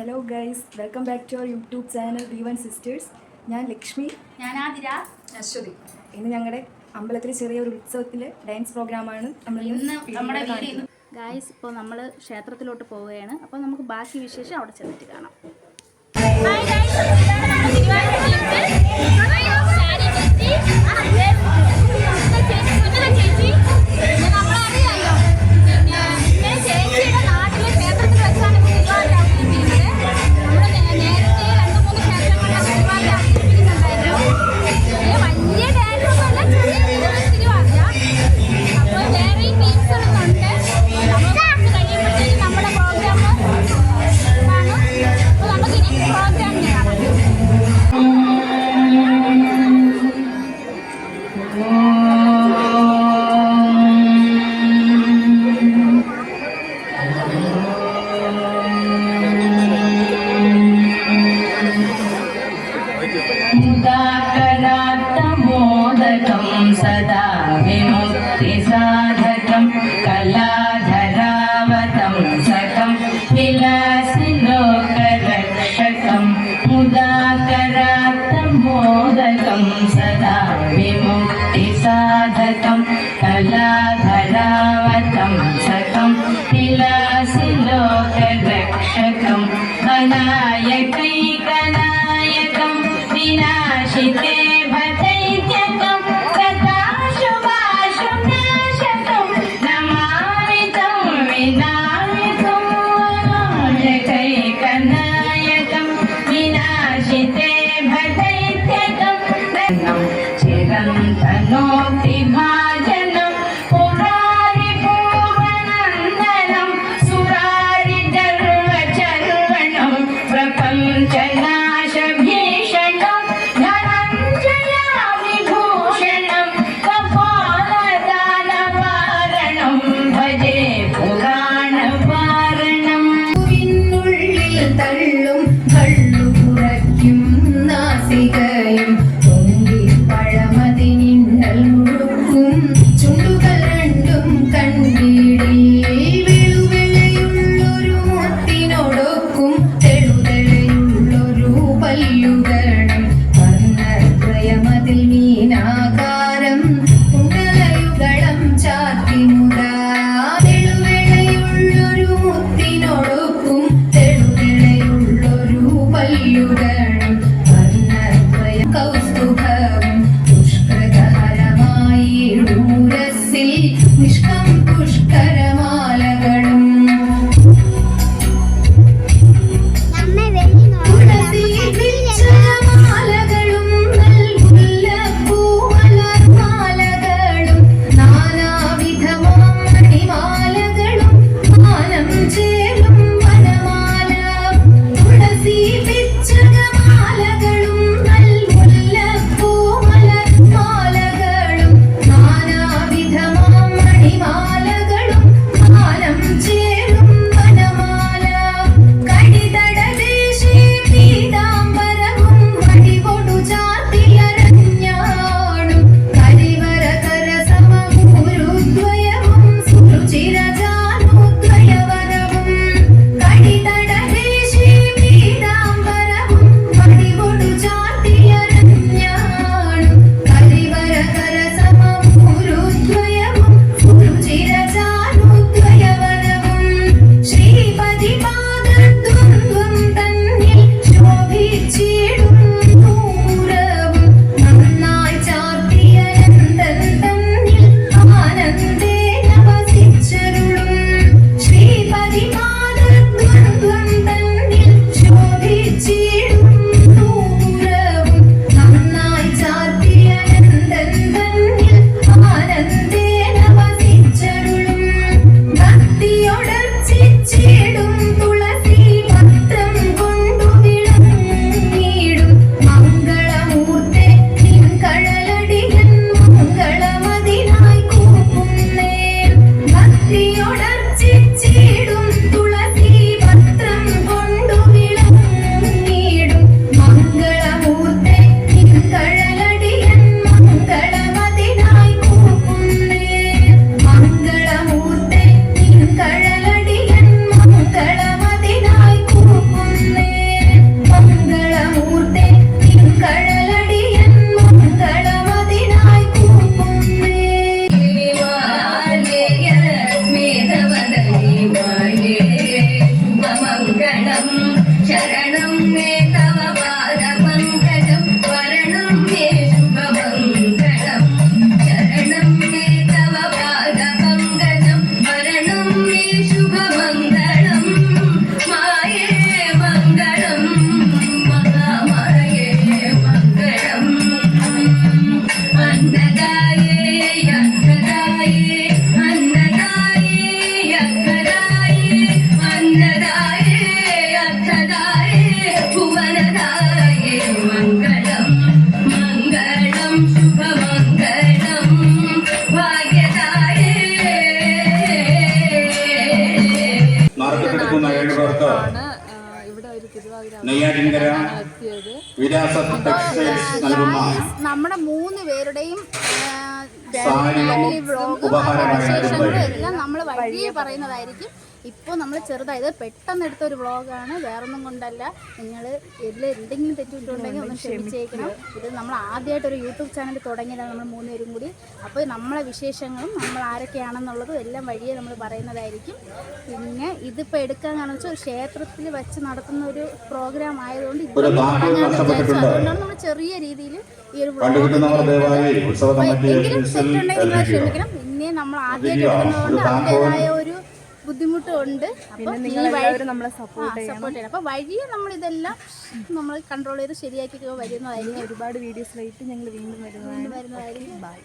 Hello guys, welcome back to our YouTube channel D1 sisters. ഞാൻ ലക്ഷ്മി. ഞാൻ ആതിര. അശ്വതി. ഇന്ന് ഞങ്ങളുടെ അമ്പലത്തിൽ ചെറിയൊരു ഉത്സവത്തിലെ ഡാൻസ് പ്രോഗ്രാമാണ് നമ്മുടെ ഗൈസ്. ഇപ്പോൾ നമ്മൾ ക്ഷേത്രത്തിലോട്ട് പോവുകയാണ്. അപ്പോൾ നമുക്ക് ബാക്കി വിശേഷം അവിടെ ചെന്നിട്ട് കാണാം. सदा विमुक्तिसाधकं कलाधरावतं सकं विलासिलोकरक्षकं मुदाकरात्तं मोदकं सदा विमुक्तिसाधकं कलाधरावतं सकं विलासिलोकरक्षकं अनायकैकनायकं विनाशिते भदैत्यकं चिरन्तनोऽतिभाजनं पुरारिपूर्वनन्दनं सुरारिगर्वचर्वणं प्रपञ्चनाशभीषणं धनञ्जयाविभूषणं कपालदानवारणं भजे पुराणवारणं വിന്നുള്ളിൽ തള്ളും കള്ളു കുറയ്ക്കും നാസികയും പഴമതിനിന്നൽ മുഴുക്കും ചുണ്ടുകൾ രണ്ടും കൺവീടിൽ വെളുവെളയുള്ളൊരു മുത്തിനോടൊക്കും തെളുതെളയുള്ളൊരു പല്ലുകണം വർണ്ണത്രയമതിൽ മീനാകാരം കുണ്ടലയുകളം ചാത്തിമുതാ വെളുവെളയുള്ളൊരു മുത്തിനോടൊക്കും തെളുതെളയുള്ളൊരു പല്ലുകണം വർണ്ണത്രയം കൗസ്തുഭം നിഷ്കം പുഷ്കരമാലകളും മാലകളും നൽമുല്ലപ്പൂമലർമാലകളും നാനാവിധമാം മണിമാലകളും മാനം ചേരും വനമാല തുളസി പിച്ചകമാലകളും നൽമുല്ലപ്പൂമലർമാലകളും നാനാവിധമാം മണിമാലകളും മാനം ചേരും വനമാല കടിതടദേശി പീതാംബരവും വടികൊടു ചാത്തിയരഞ്ഞാടും കരിവര കരസമൂരുദ്വയവും സുരുചിരജാനുദ്വയവരവും കടിതടദേശി പീതാംബരവും വടികൊടു ചാത്തിയരഞ്ഞാടും കരിവര കരസമൂരുദ്വയവും സുരുചിരജാനുദ്വയവരവും ശ്രീപതി പാദദ്വന്ദ്വം തന്നിൽ ശോഭിച്ചിടും നൂരവും നന്നായി ചാർത്തിയനന്ദൻ തന്നിൽ ആനന്ദേന വസിച്ചരുളും ശ്രീപതി പാദദ്വന്ദ്വം തന്നിൽ ശോഭിച്ചിടും നൂരവും നന്നായി ചാർത്തിയനന്ദൻ തന്നിൽ ആനന്ദേന വസിച്ചരുളും ഭക്തിയൊടർച്ചിച്ചിടും തുളസി പത്രം കൊണ്ടു വിളങ്ങിടും മംഗളമൂർത്തെ നിൻ കഴലടികൾ മംഗളമതിനായി കൂപ്പുന്നേ ഭക്തിയൊടർച്ചിച്ചിടും തുളസി പത്രം കൊണ്ടു വിളങ്ങിടും മംഗളമൂർത്തെ നിൻ കഴലടികൾ മംഗളമതിനായി കൂപ്പുന്നേ മംഗളമൂർത്തെ നിൻ കഴലടികൾ മംഗളമതിനായി കൂപ്പുന്നേ പങ്കെടുക്കുന്ന 7 പേർക്ക് നെയ്യാറ്റിൻകര വിലാസത്ത് ടെക്സ്റ്റൈൽസ് നൽകുന്ന നമ്മുടെ 3 പേരുടെയും സാരിയും ഉപഹാരമായി വിശേഷങ്ങളും എല്ലാം നമ്മൾ വഴിയെ പറയുന്നതായിരിക്കും. ഇപ്പോൾ നമ്മൾ ചെറുതായത് പെട്ടെന്ന് എടുത്തൊരു വ്ളോഗാണ്, വേറൊന്നും കൊണ്ടല്ല. നിങ്ങൾ ഇതിൽ എന്തെങ്കിലും തെറ്റിട്ടുണ്ടെങ്കിൽ ഒന്ന് ക്ഷമിച്ചേക്കണം. ഇത് നമ്മൾ ആദ്യമായിട്ടൊരു യൂട്യൂബ് ചാനൽ തുടങ്ങിയതാണ് നമ്മൾ 3 പേരും കൂടി. അപ്പോൾ നമ്മളെ വിശേഷങ്ങളും നമ്മൾ ആരൊക്കെയാണെന്നുള്ളതും എല്ലാം വഴിയെ നമ്മൾ പറയുന്നതായിരിക്കും. പിന്നെ ഇതിപ്പോൾ എടുക്കാൻ കാരണം വെച്ചാൽ ക്ഷേത്രത്തിൽ വെച്ച് നടത്തുന്ന ഒരു പ്രോഗ്രാം ആയതുകൊണ്ട് ഇത് അതുകൊണ്ടാണ് നമ്മൾ ചെറിയ രീതിയിൽ ഈ ഒരു വ്ളോഗ് എങ്കിലും തെറ്റുണ്ടെങ്കിൽ നിങ്ങൾ ക്ഷമിക്കണം. പിന്നെ നമ്മൾ ആദ്യമായിട്ട് എടുക്കുന്നതുകൊണ്ട് അതിൻ്റെതായ ഒരു ബുദ്ധിമുട്ടുണ്ട്. അപ്പോൾ നമ്മളെ സപ്പോർട്ട് ചെയ്യണം. അപ്പോൾ വഴിയെ നമ്മളിതെല്ലാം നമ്മൾ കൺട്രോൾ ചെയ്ത് ശരിയാക്കി വരുന്നതായിരിക്കും. ഒരുപാട് വീഡിയോസിലായിട്ട് ഞങ്ങൾ വീണ്ടും വരുന്നതായിരിക്കും. ബൈ.